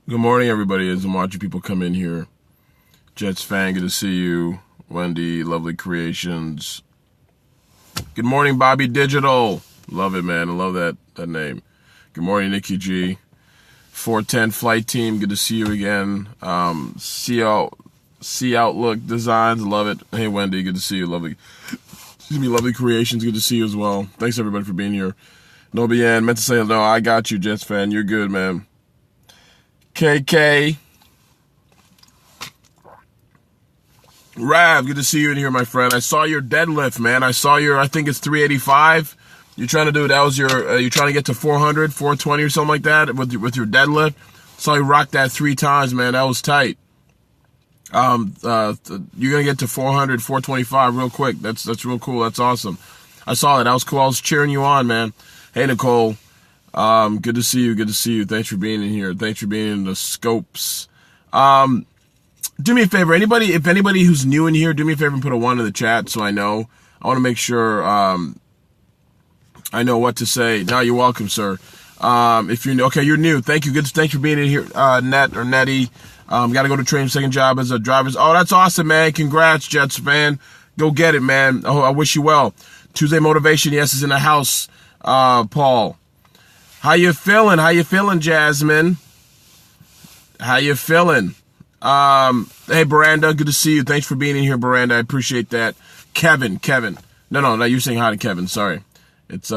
Good morning, everybody. As I'm watching people come in here. Jets fan, good to see you. Wendy, lovely creations. Good morning, Bobby Digital. Love it, man. I love that name. Good morning, Nikki G. 410 Flight Team, good to see you again. See Outlook Designs, love it. Hey, Wendy, good to see you. Lovely creations, good to see you as well. Thanks, everybody, for being here. No bien, meant to say no, I got you, Jets fan. You're good, man. KK. Rav, good to see you in here, my friend. I saw your deadlift, man. I think it's 385. You're trying to do, that was you're trying to get to 400, 420 or something like that with your deadlift. Saw you rock that 3 times, man. That was tight. You're going to get to 400, 425 real quick. That's real cool. That's awesome. I saw that. That was cool. I was cheering you on, man. Hey, Nicole. Good to see you. Good to see you. Thanks for being in here. Thanks for being in the scopes. Do me a favor. If anybody who's new in here, do me a favor and put a 1 in the chat so I know. I want to make sure, I know what to say. No, you're welcome, sir. If you're new, okay, you're new. Thank you. Good. Thanks for being in here. Nettie. Got to go to training, second job as a driver. Oh, that's awesome, man. Congrats, Jets fan. Go get it, man. Oh, I wish you well. Tuesday motivation. Yes, is in the house. Paul. How you feeling? How you feeling, Jasmine? How you feeling? Hey, Miranda, good to see you. Thanks for being in here, Miranda. I appreciate that. Kevin. No, you're saying hi to Kevin. Sorry. It's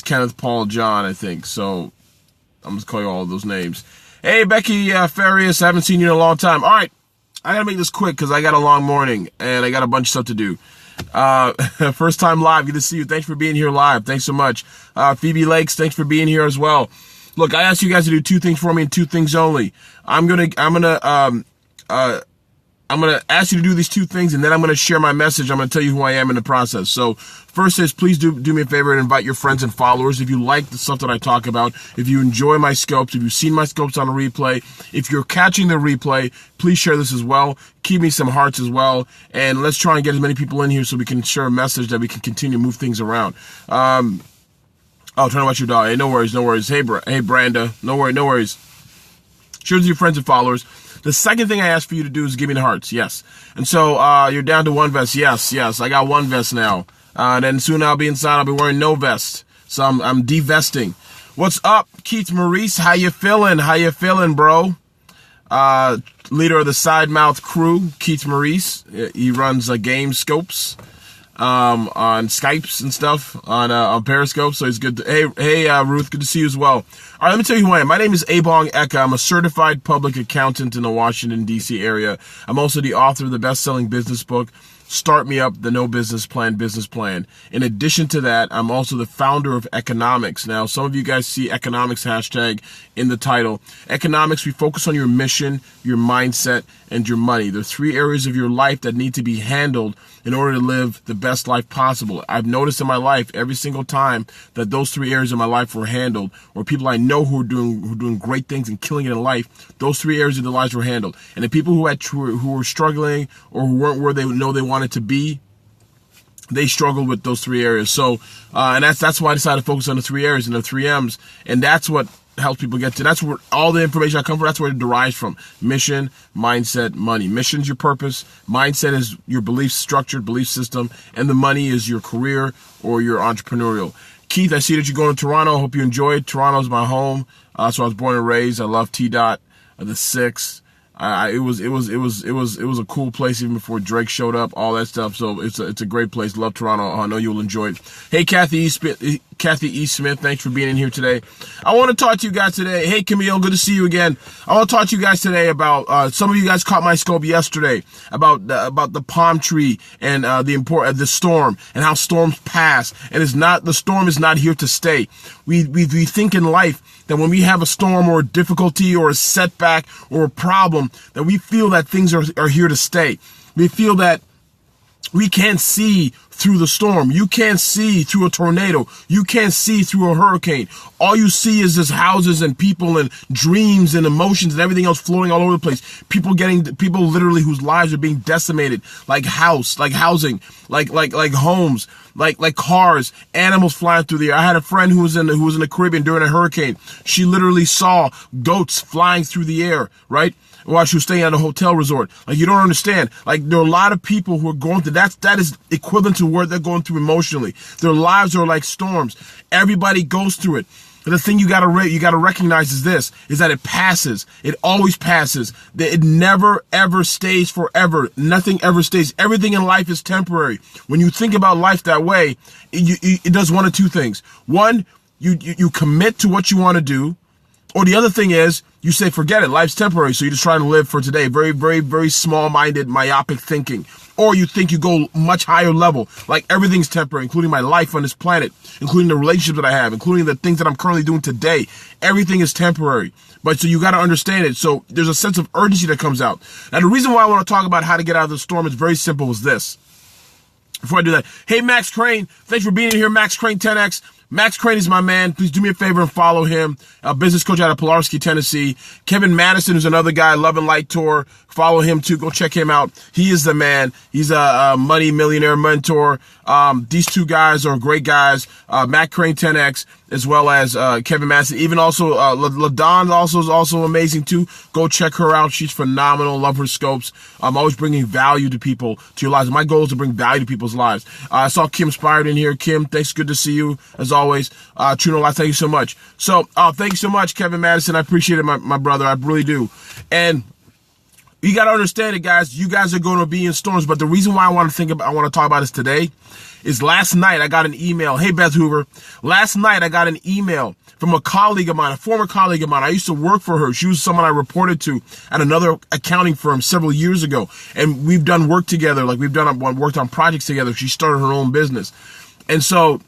Kenneth, Paul, John, I think. So I'm going to call you all of those names. Hey, Becky Farias, I haven't seen you in a long time. All right, I got to make this quick because I got a long morning and I got a bunch of stuff to do. First time live, good to see you. Thanks for being here live. Thanks so much. Phoebe Lakes, thanks for being here as well. Look, I asked you guys to do 2 things for me and 2 things only. I'm gonna ask you to do these 2 things, and then I'm gonna share my message. I'm gonna tell you who I am in the process. So first is, please do me a favor and invite your friends and followers. If you like the stuff that I talk about, if you enjoy my scopes, if you've seen my scopes on a replay, if you're catching the replay, please share this as well. Keep me some hearts as well, and let's try and get as many people in here so we can share a message that we can continue to move things around. Oh, trying to watch your dog. Hey, no worries. Hey, Branda. No worries. Share with your friends and followers. The second thing I ask for you to do is give me the hearts. Yes. And so, you're down to 1 vest. Yes. I got 1 vest now. Then soon I'll be inside. I'll be wearing no vest. So I'm divesting. What's up, Keith Maurice? How you feeling? Bro? Leader of the Side Mouth crew, Keith Maurice. He runs game scopes. On Skypes and stuff, on Periscope, so he's good. Hey, Ruth, good to see you as well. All right, let me tell you who I am. My name is ebongeka. I'm a certified public accountant in the Washington, D.C. area. I'm also the author of the best-selling business book, Start Me Up, the No Business Plan. In addition to that, I'm also the founder of Economics. Now, some of you guys see Economics hashtag in the title. Economics, we focus on your mission, your mindset, and your money. There are 3 areas of your life that need to be handled in order to live the best life possible. I've noticed in my life every single time that those 3 areas of my life were handled, or people I know who are doing great things and killing it in life, those 3 areas of their lives were handled. And the people who were struggling or who weren't where they know they wanted to be, they struggled with those 3 areas. So, and that's why I decided to focus on the 3 areas and the 3 M's. And that's what helps people get to. That's where all the information I come from. That's where it derives from. Mission, mindset, money. Mission's your purpose. Mindset is your belief structure, belief system, and the money is your career or your entrepreneurial. Keith, I see that you're going to Toronto. I hope you enjoyed. Toronto's my home. So I was born and raised. I love T-Dot, the 6. It was a cool place even before Drake showed up, all that stuff. So it's a great place. Love Toronto. I know you'll enjoy it. Hey, Kathy E. Smith, thanks for being in here today. I want to talk to you guys today. Hey, Camille, good to see you again. I want to talk to you guys today about, some of you guys caught my scope yesterday about the palm tree and, the importance of the storm and how storms pass. And the storm is not here to stay. We think in life that when we have a storm or a difficulty or a setback or a problem, that we feel that things are here to stay. We feel that we can't see through the storm. You can't see through a tornado. You can't see through a hurricane. All you see is just houses and people and dreams and emotions and everything else floating all over the place. People literally whose lives are being decimated, like housing, like homes, like cars, animals flying through the air. I had a friend who was in the Caribbean during a hurricane. She literally saw goats flying through the air, right? While she was staying at a hotel resort. Like, you don't understand. Like, there are a lot of people who are going through that is equivalent to what they're going through emotionally. Their lives are like storms. Everybody goes through it. But the thing you gotta recognize is this, is that it passes. It always passes. It never ever stays forever. Nothing ever stays. Everything in life is temporary. When you think about life that way, it does one of two things. One, you commit to what you want to do. Or the other thing is, you say, forget it, life's temporary, so you're just trying to live for today. Very, very, very small-minded, myopic thinking. Or you think you go much higher level, like everything's temporary, including my life on this planet, including the relationships that I have, including the things that I'm currently doing today. Everything is temporary. But so you got to understand it. So there's a sense of urgency that comes out. Now, the reason why I want to talk about how to get out of the storm is very simple, is this. Before I do that, hey, Max Crane, thanks for being here, Max Crane 10X. Max Crane is my man. Please do me a favor and follow him. Business coach out of Pulaski, Tennessee. Kevin Madison is another guy, Love and Light Tour. Follow him too. Go check him out. He is the man. He's a money millionaire mentor. These two guys are great guys. Matt Crane 10X, as well as Kevin Madison. Even also LaDon is also amazing too. Go check her out. She's phenomenal. Love her scopes. I'm always bringing value to people, to your lives. My goal is to bring value to people's lives. I saw Kim Spired in here. Kim, thanks. Good to see you as always. True No Lie, thank you so much. So, thank you so much, Kevin Madison. I appreciate it, my brother. I really do. And you got to understand it, guys. You guys are going to be in storms. But the reason why I want to talk about this today is last night I got an email. Hey, Beth Hoover. Last night I got an email from a colleague of mine, a former colleague of mine. I used to work for her. She was someone I reported to at another accounting firm several years ago. And we've done work together. Like, worked on projects together. She started her own business. And so,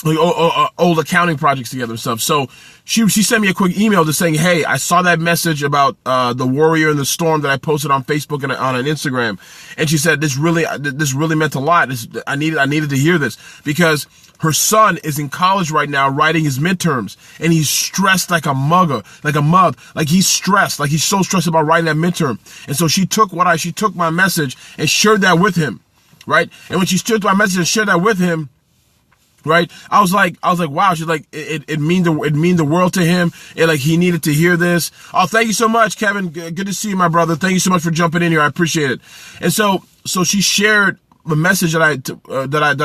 old accounting projects together and stuff. So she sent me a quick email just saying, hey, I saw that message about the warrior in the storm that I posted on Facebook and on an Instagram. And she said, this really meant a lot. I needed to hear this, because her son is in college right now writing his midterms, and he's stressed like a mug. Like, he's stressed. Like, he's so stressed about writing that midterm. And so she took my message and shared that with him. Right. And when she took my message and shared that with him, right, I was like, wow. She's like, it mean the world to him. And like, he needed to hear this. Oh, thank you so much, Kevin. Good to see you, my brother. Thank you so much for jumping in here. I appreciate it. And so she shared the message that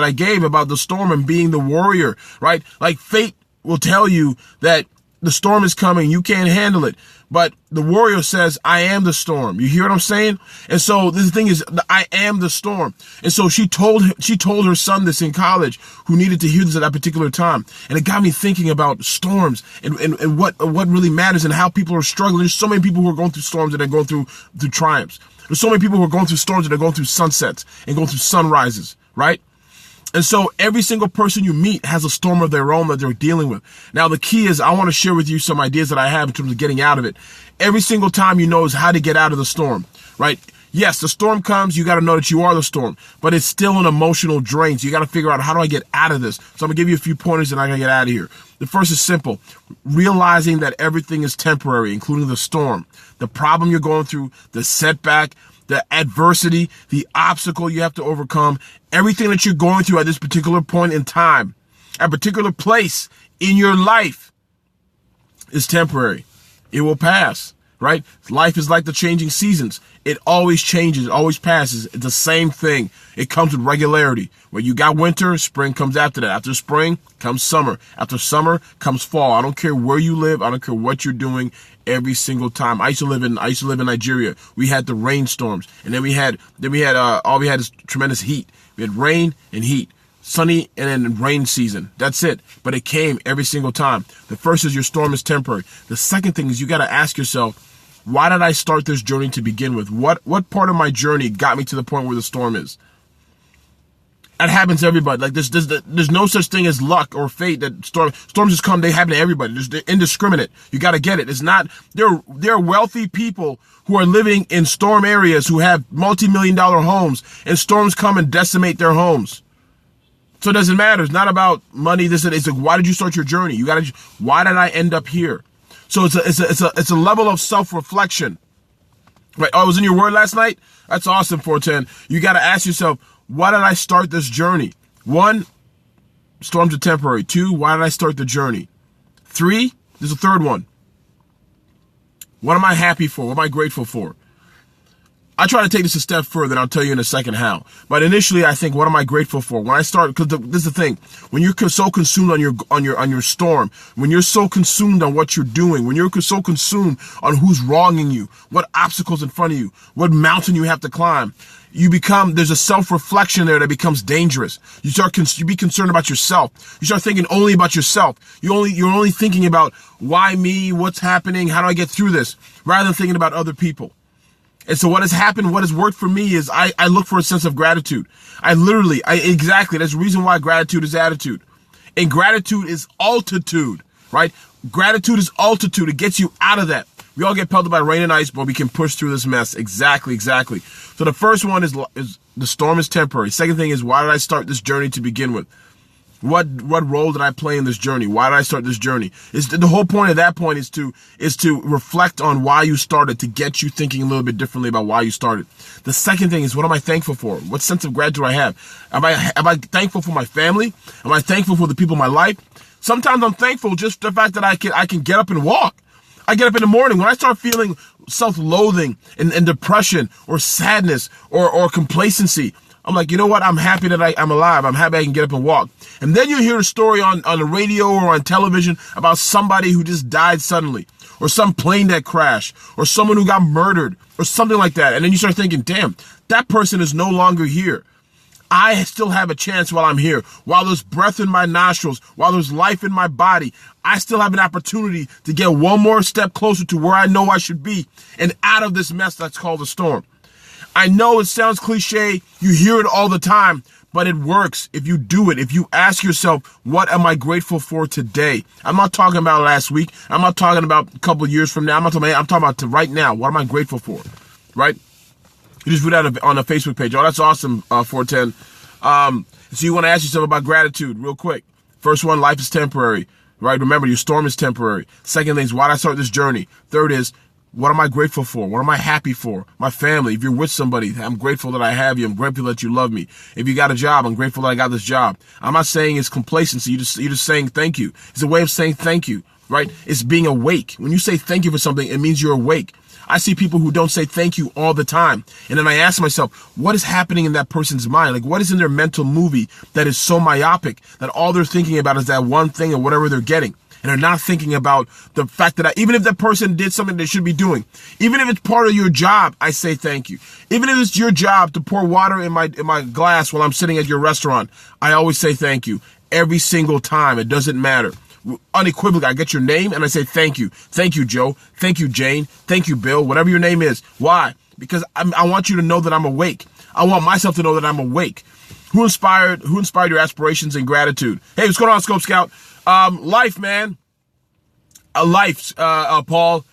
I gave about the storm and being the warrior, right? Like, fate will tell you that the storm is coming. You can't handle it. But the warrior says, I am the storm. You hear what I'm saying? And so the thing is, I am the storm. And so she told her son this in college, who needed to hear this at that particular time. And it got me thinking about storms and what really matters and how people are struggling. There's so many people who are going through storms and they're going through triumphs. There's so many people who are going through storms and they're going through sunsets and going through sunrises, right? And so every single person you meet has a storm of their own that they're dealing with. Now, the key is, I want to share with you some ideas that I have in terms of getting out of it. Every single time you know is how to get out of the storm, right? Yes, the storm comes. You got to know that you are the storm, but it's still an emotional drain. So you got to figure out, how do I get out of this? So I'm going to give you a few pointers and I'm going to get out of here. The first is simple. Realizing that everything is temporary, including the storm, the problem you're going through, the setback, the adversity, the obstacle you have to overcome, everything that you're going through at this particular point in time, a particular place in your life, is temporary. It will pass, right? Life is like the changing seasons. It always changes, always passes. It's the same thing. It comes with regularity. Where you got winter, spring comes after that. After spring comes summer. After summer comes fall. I don't care where you live. I don't care what you're doing. Every single time. I used to live in Nigeria. We had the rainstorms, and then we had all we had is tremendous heat. We had rain and heat, sunny and then rain season. That's it. But it came every single time. The first is, your storm is temporary. The second thing is, you got to ask yourself, why did I start this journey to begin with? What part of my journey got me to the point where the storm is? That happens to everybody. Like, there's no such thing as luck or fate. That storms just come. They happen to everybody. They're indiscriminate. You got to get it. It's not. There are wealthy people who are living in storm areas who have multi-million-dollar homes, and storms come and decimate their homes. So it doesn't matter. It's not about money. It's like, why did you start your journey? Why did I end up here? So it's a level of self-reflection. Right? Oh, I was in your word last night? That's awesome, 410. You got to ask yourself, why did I start this journey? 1, storms are temporary. 2, why did I start the journey? 3, there's a third one. What am I happy for? What am I grateful for? I try to take this a step further, and I'll tell you in a second how. But initially, I think, what am I grateful for? When I start, because this is the thing, when you're so consumed on your storm, when you're so consumed on what you're doing, when you're so consumed on who's wronging you, what obstacles in front of you, what mountain you have to climb, there's a self-reflection there that becomes dangerous. You be concerned about yourself. You start thinking only about yourself. You're only thinking about why me, what's happening, how do I get through this, rather than thinking about other people. And so what has happened, what has worked for me is I look for a sense of gratitude. Exactly, that's the reason why gratitude is attitude. And gratitude is altitude, right? Gratitude is altitude. It gets you out of that. We all get pelted by rain and ice, but we can push through this mess. Exactly. So the first one is the storm is temporary. Second thing is, why did I start this journey to begin with? What role did I play in this journey? Why did I start this journey? The whole point of that point is to reflect on why you started, to get you thinking a little bit differently about why you started. The second thing is, what am I thankful for? What sense of gratitude I have? Am I thankful for my family? Am I thankful for the people in my life? Sometimes I'm thankful just for the fact that I can get up and walk. I get up in the morning. When I start feeling self-loathing and depression or sadness or complacency, I'm like, you know what? I'm happy that I'm alive. I'm happy I can get up and walk. And then you hear a story on the radio or on television about somebody who just died suddenly, or some plane that crashed, or someone who got murdered, or something like that. And then you start thinking, damn, that person is no longer here. I still have a chance while I'm here. While there's breath in my nostrils, while there's life in my body, I still have an opportunity to get one more step closer to where I know I should be and out of this mess that's called a storm. I know it sounds cliche. You hear it all the time, but it works if you do it. If you ask yourself, what am I grateful for today? I'm not talking about last week. I'm not talking about a couple of years from now. I'm talking about right now. What am I grateful for? Right? You just put that on a Facebook page. Oh, that's awesome, 410. So you want to ask yourself about gratitude real quick. First one, life is temporary. Right? Remember, your storm is temporary. Second thing is, why did I start this journey? Third is, what am I grateful for? What am I happy for? My family. If you're with somebody, I'm grateful that I have you. I'm grateful that you love me. If you got a job, I'm grateful that I got this job. I'm not saying it's complacency. You're just saying thank you. It's a way of saying thank you, right? It's being awake. When you say thank you for something, it means you're awake. I see people who don't say thank you all the time. And then I ask myself, what is happening in that person's mind? Like, what is in their mental movie that is so myopic that all they're thinking about is that one thing or whatever they're getting? And they're not thinking about the fact that even if that person did something they should be doing, even if it's part of your job, I say thank you. Even if it's your job to pour water in my glass while I'm sitting at your restaurant, I always say thank you. Every single time. It doesn't matter. Unequivocally, I get your name and I say thank you. Thank you, Joe. Thank you, Jane. Thank you, Bill. Whatever your name is. Why? Because I want you to know that I'm awake. I want myself to know that I'm awake. Who inspired your aspirations and gratitude? Hey, what's going on, Scope Scout? Life, man. Life, Paul,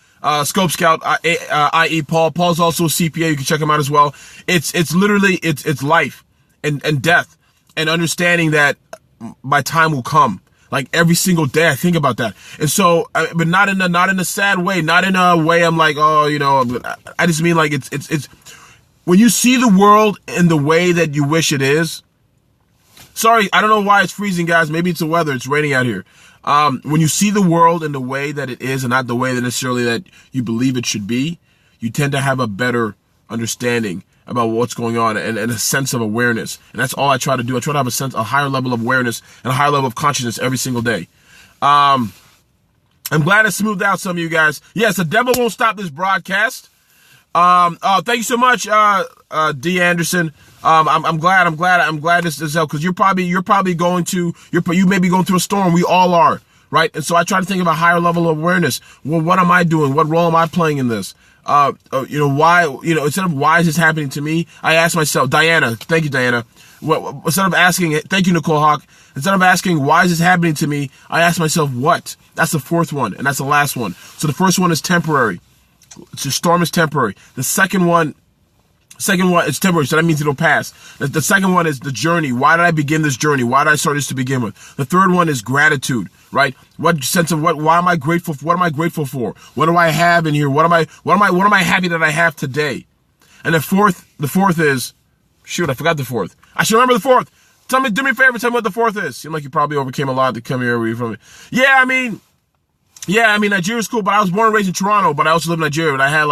Scope Scout, i.e. Paul. Paul's also a CPA. You can check him out as well. It's literally life and death and understanding that my time will come. Like every single day I think about that. And so, but not in a sad way, not in a way I'm like, oh, you know, I just mean like it's when you see the world in the way that you wish it is. Sorry, I don't know why it's freezing, guys. Maybe it's the weather. It's raining out here. When you see the world in the way that it is and not the way that necessarily that you believe it should be, you tend to have a better understanding about what's going on and a sense of awareness. And that's all I try to do. I try to have a higher level of awareness and a higher level of consciousness every single day. I'm glad I smoothed out some of you guys. Yes, the devil won't stop this broadcast. Thank you so much, D. Anderson. I'm glad this is helped because you may be going through a storm. We all are, right? And so I try to think of a higher level of awareness. Well, what am I doing? What role am I playing in this? Why, instead of why is this happening to me? I ask myself, Diana, thank you, Diana. Instead of asking, thank you, Nicole Hawk. Instead of asking, why is this happening to me? I ask myself, what? That's the fourth one. And that's the last one. So the first one is temporary. The storm is temporary. The second one Second one, it's temporary, so that means it'll pass. The second one is the journey. Why did I begin this journey? Why did I start this to begin with? The third one is gratitude, right? What sense of why am I grateful for? What am I grateful for? What do I have in here? What am I happy that I have today? And the fourth is, shoot, I forgot the fourth. I should remember the fourth. Do me a favor, tell me what the fourth is. Seemed like you probably overcame a lot to come here where you're from. Yeah, I mean, Nigeria's cool, but I was born and raised in Toronto, but I also live in Nigeria, but I had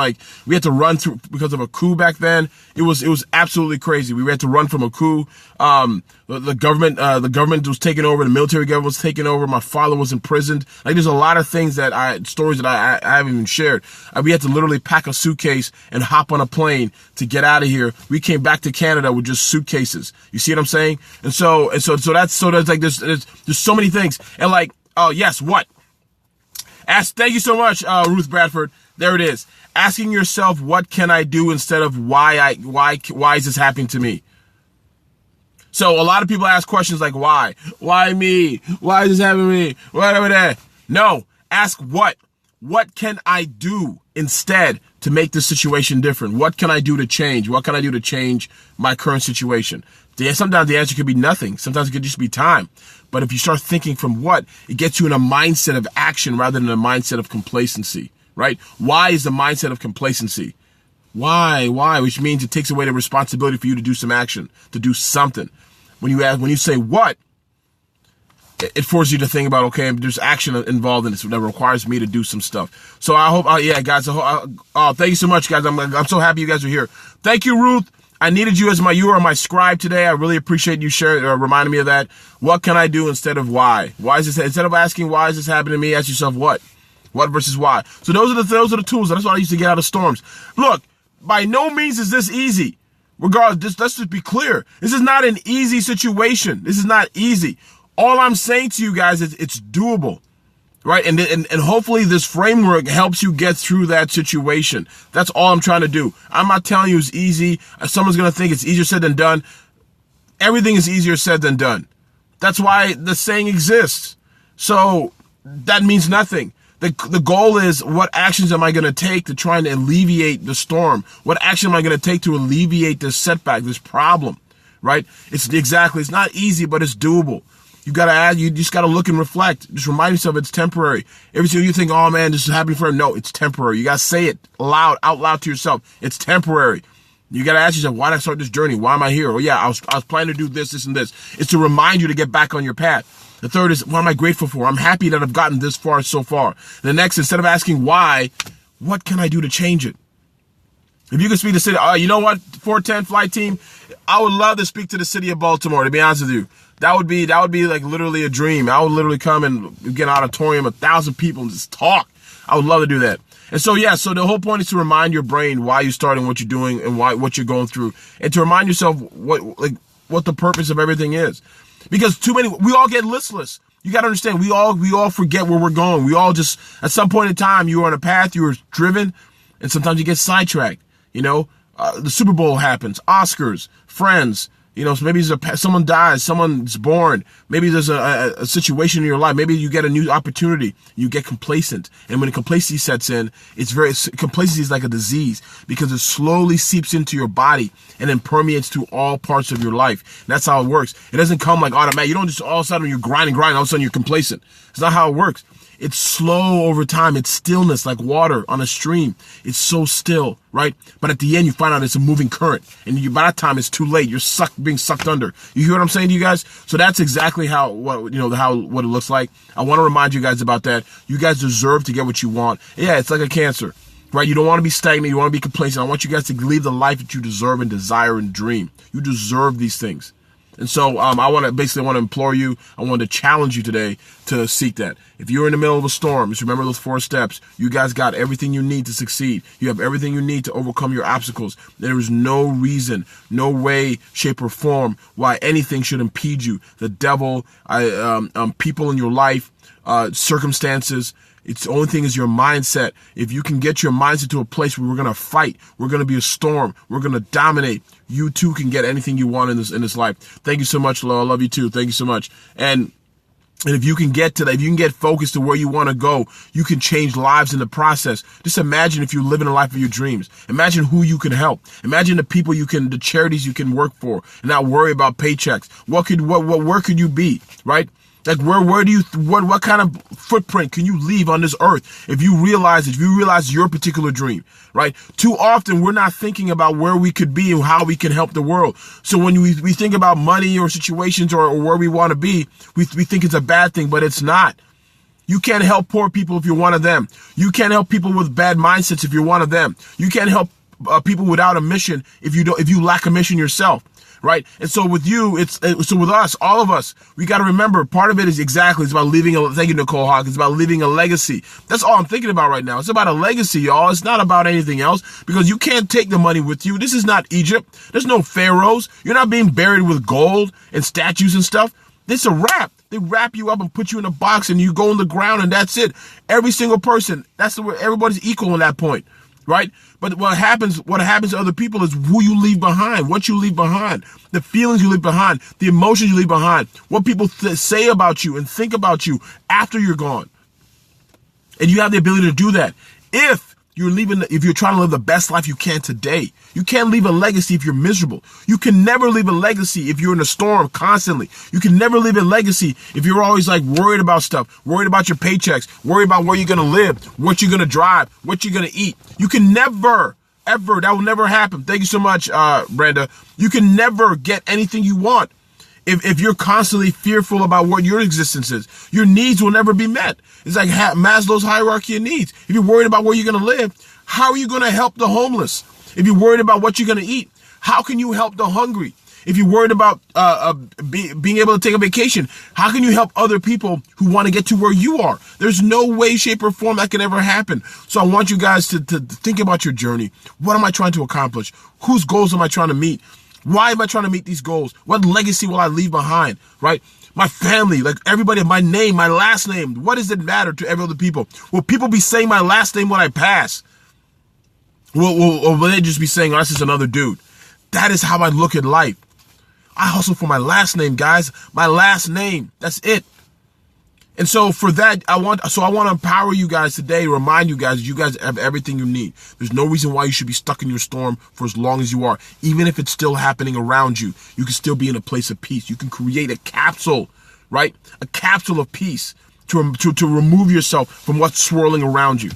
we had to run through because of a coup back then. It was absolutely crazy. We had to run from a coup. The government was taking over, the military government was taking over, my father was imprisoned. There's a lot of things stories that I haven't even shared. We had to literally pack a suitcase and hop on a plane to get out of here. We came back to Canada with just suitcases. You see what I'm saying? And so there's so many things. And oh yes, what? Thank you so much, Ruth Bradford. There it is. Asking yourself, what can I do instead of why is this happening to me? So a lot of people ask questions like, why? Why me? Why is this happening to me? Whatever that. No, ask what? What can I do instead to make this situation different? What can I do to change? What can I do to change my current situation? Sometimes the answer could be nothing. Sometimes it could just be time. But if you start thinking from what, it gets you in a mindset of action rather than a mindset of complacency, right? Why is the mindset of complacency? Why? Which means it takes away the responsibility for you to do some action, to do something. When you say what, it forces you to think about, okay, there's action involved in this that requires me to do some stuff. So I hope, guys, thank you so much, guys. I'm so happy you guys are here. Thank you, Ruth. I needed you you are my scribe today. I really appreciate you sharing, reminding me of that. What can I do instead of why? Why is this, instead of asking why is this happening to me, ask yourself what? What versus why? So those are the tools. That's what I used to get out of storms. Look, by no means is this easy. Regardless, let's just be clear. This is not an easy situation. This is not easy. All I'm saying to you guys is it's doable. Right? And hopefully this framework helps you get through that situation. That's all I'm trying to do. I'm not telling you it's easy. Someone's going to think it's easier said than done. Everything is easier said than done. That's why the saying exists. So that means nothing. The goal is, what actions am I going to take to try and alleviate the storm? What action am I going to take to alleviate this setback, this problem? Right? It's not easy, but it's doable. You just gotta look and reflect. Just remind yourself it's temporary. Every time you think, oh man, this is happening for him. No, it's temporary. You gotta say it out loud to yourself. It's temporary. You gotta ask yourself, why did I start this journey? Why am I here? Oh yeah, I was planning to do this, and this. It's to remind you to get back on your path. The third is, what am I grateful for? I'm happy that I've gotten this far so far. The next, instead of asking why, what can I do to change it? If you could speak to the city, you know what, 410 flight team, I would love to speak to the city of Baltimore, to be honest with you. That would be like literally a dream. I would literally come and get an auditorium, 1,000 people, and just talk. I would love to do that. And so, so the whole point is to remind your brain why you're starting what you're doing and what you're going through, and to remind yourself what the purpose of everything is. Because we all get listless. You got to understand, we all forget where we're going. We all just, at some point in time, you were on a path, you were driven, and sometimes you get sidetracked. The Super Bowl happens, Oscars, friends. So maybe someone dies, someone's born. Maybe there's a situation in your life. Maybe you get a new opportunity. You get complacent. And when complacency sets in, complacency is like a disease, because it slowly seeps into your body and then permeates through all parts of your life. And that's how it works. It doesn't come like automatic. You don't just all of a sudden you're grinding, all of a sudden you're complacent. It's not how it works. It's slow over time. It's stillness, like water on a stream. It's so still, right? But at the end, you find out it's a moving current. And by that time, it's too late. You're being sucked under. You hear what I'm saying to you guys? So that's exactly what it looks like. I want to remind you guys about that. You guys deserve to get what you want. Yeah, it's like a cancer, right? You don't want to be stagnant. You want to be complacent. I want you guys to live the life that you deserve and desire and dream. You deserve these things. And so I want to implore you, I want to challenge you today to seek that. If you're in the middle of a storm, just remember those 4 steps. You guys got everything you need to succeed. You have everything you need to overcome your obstacles. There is no reason, no way, shape, or form why anything should impede you. The devil, people in your life, circumstances. It's the only thing is your mindset. If you can get your mindset to a place where we're going to fight, we're going to be a storm, we're going to dominate, you too can get anything you want in this life. Thank you so much, Lo. I love you too. Thank you so much. And And if you can get to that, if you can get focused to where you want to go, you can change lives in the process. Just imagine if you're living a life of your dreams. Imagine who you can help. Imagine the people the charities you can work for and not worry about paychecks. Where could you be, right? Like what kind of footprint can you leave on this earth if you realize your particular dream, right? Too often we're not thinking about where we could be and how we can help the world. So when we think about money or situations or where we want to be, we think it's a bad thing, but it's not. You can't help poor people if you're one of them. You can't help people with bad mindsets if you're one of them. You can't help people without a mission if you lack a mission yourself. Right. And so with you, so with us, all of us, we got to remember part of it is it's about thank you, Nicole Hawk. It's about leaving a legacy. That's all I'm thinking about right now. It's about a legacy, y'all. It's not about anything else because you can't take the money with you. This is not Egypt. There's no pharaohs. You're not being buried with gold and statues and stuff. It's a wrap. They wrap you up and put you in a box and you go on the ground and that's it. Every single person. Everybody's equal in that point. Right? But what happens to other people is who you leave behind, what you leave behind, the feelings you leave behind, the emotions you leave behind, what people say about you and think about you after you're gone. And you have the ability to do that. If you're trying to live the best life you can today, you can't leave a legacy if you're miserable. You can never leave a legacy if you're in a storm constantly. You can never leave a legacy if you're always like worried about stuff, worried about your paychecks, worried about where you're going to live, what you're going to drive, what you're going to eat. You can never, ever, that will never happen. Thank you so much, Brenda. You can never get anything you want if you're constantly fearful about what your existence is. Your needs will never be met. It's like Maslow's hierarchy of needs. If you're worried about where you're going to live, how are you going to help the homeless? If you're worried about what you're going to eat, how can you help the hungry? If you're worried about being able to take a vacation, how can you help other people who want to get to where you are? There's no way, shape, or form that can ever happen. So I want you guys to think about your journey. What am I trying to accomplish? Whose goals am I trying to meet? Why am I trying to meet these goals? What legacy will I leave behind, right? My family, like everybody, my name, my last name. What does it matter to every other people? Will people be saying my last name when I pass? Or will they just be saying, oh, that's just another dude? That is how I look at life. I hustle for my last name, guys. My last name. That's it. And so for that, I want to empower you guys today, remind you guys have everything you need. There's no reason why you should be stuck in your storm for as long as you are. Even if it's still happening around you, you can still be in a place of peace. You can create a capsule, right? A capsule of peace to remove yourself from what's swirling around you.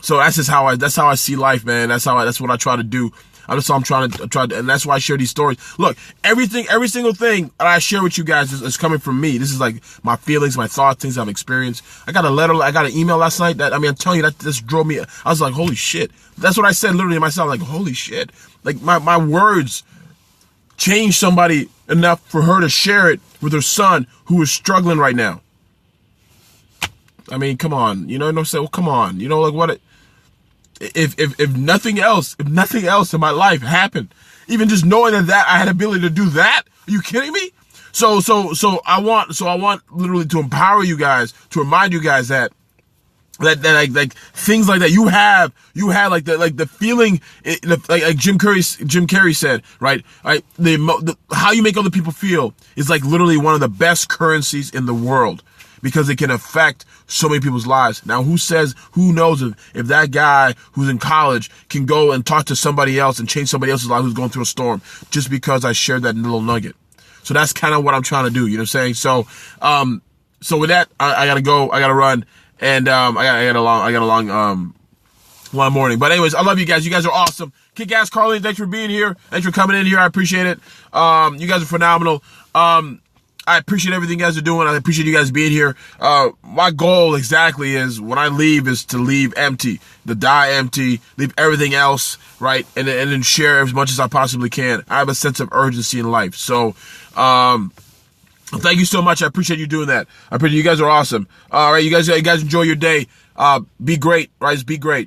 So that's how I see life, man. That's what I try to do. I'm trying to, and that's why I share these stories. Look, every single thing that I share with you guys is coming from me. This is like my feelings, my thoughts, things I've experienced. I got an email last night I'm telling you, that just drove me. I was like, holy shit. That's what I said literally to myself, like, holy shit. Like my words changed somebody enough for her to share it with her son who is struggling right now. I mean, come on, you know what I'm saying? Well, come on, you know, like what if nothing else in my life happened, even just knowing that I had the ability to do that, are you kidding me? So I want literally to empower you guys, to remind you guys that like things like that you have like the feeling, like Jim Carrey said, right? How you make other people feel is like literally one of the best currencies in the world, because it can affect so many people's lives. Now, who knows if that guy who's in college can go and talk to somebody else and change somebody else's life who's going through a storm just because I shared that little nugget. So that's kind of what I'm trying to do. You know what I'm saying? So with that, I gotta go. I gotta run. And I got a long morning. But anyways, I love you guys. You guys are awesome. Kick ass, Carlene. Thanks for being here. Thanks for coming in here. I appreciate it. You guys are phenomenal. I appreciate everything you guys are doing. I appreciate you guys being here. My goal exactly is when I leave is to leave empty, to die empty, leave everything else, right? And then share as much as I possibly can. I have a sense of urgency in life. So, thank you so much. I appreciate you doing that. I appreciate you guys are awesome. All right. You guys enjoy your day. Be great, right? Be great.